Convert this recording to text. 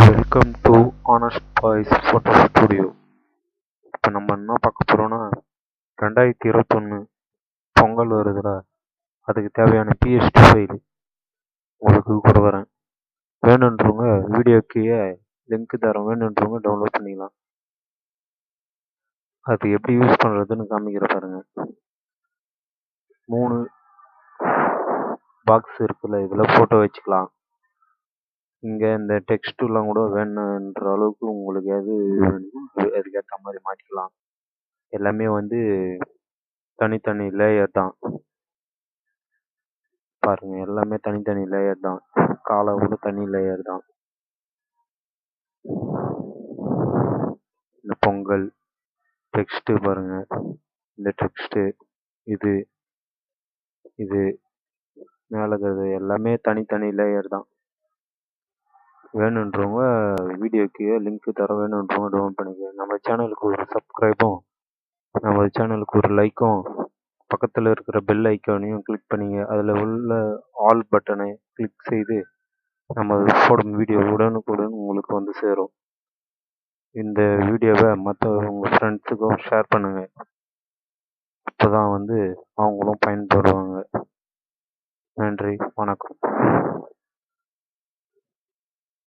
Welcome to honest boys photo studio. இப்போ நம்ம என்ன பார்க்க போகிறோன்னா 2021 பொங்கல் வருதுல, அதுக்கு தேவையான பிஎஸ்2 ஃபைல் உங்களுக்கு கொடுக்குறேன். வேணுன்றவங்க வீடியோ கீழே லிங்க் தரோம், வேணுன்றவங்க டவுன்லோட் பண்ணிக்கலாம். அது எப்படி யூஸ் பண்ணுறதுன்னு காமிக்கிற பாருங்க. 3 பாக்ஸ் இருக்குல்ல, இதில் ஃபோட்டோ வச்சுக்கலாம். இங்கே இந்த டெக்ஸ்ட்டுலாம் கூட வேணுன்ற அளவுக்கு உங்களுக்கு எது வேணுமோ அதுக்கேற்ற மாதிரி மாற்றிக்கலாம். எல்லாமே வந்து தனித்தனி லேயர் தான் பாருங்க, எல்லாமே தனித்தனி லேயர் தான். காலை கூட தனி லேயர் தான். இந்த பொங்கல் டெக்ஸ்ட்டு பாருங்க, இந்த டெக்ஸ்ட்டு இது இது மேலே இருக்கிறது எல்லாமே தனித்தனி லேயர் தான். வேணுன்றவங்க வீடியோக்கு லிங்க் தர, வேணுன்றவங்க டவுன்லோட் பண்ணிக்க. நம்ம சேனலுக்கு ஒரு சப்ஸ்கிரைபும், நம்ம சேனலுக்கு ஒரு லைக்கும், பக்கத்தில் இருக்கிற பெல் ஐக்கானையும் கிளிக் பண்ணிங்க. அதில் உள்ள ஆல் பட்டனை கிளிக் செய்து நம்ம போடும் வீடியோ உடனுக்குடன் உங்களுக்கு வந்து சேரும். இந்த வீடியோவை மற்ற உங்கள் ஃப்ரெண்ட்ஸுக்கும் ஷேர் பண்ணுங்கள். அப்போ தான் வந்து அவங்களும் பயன்படுவாங்க. நன்றி, வணக்கம்.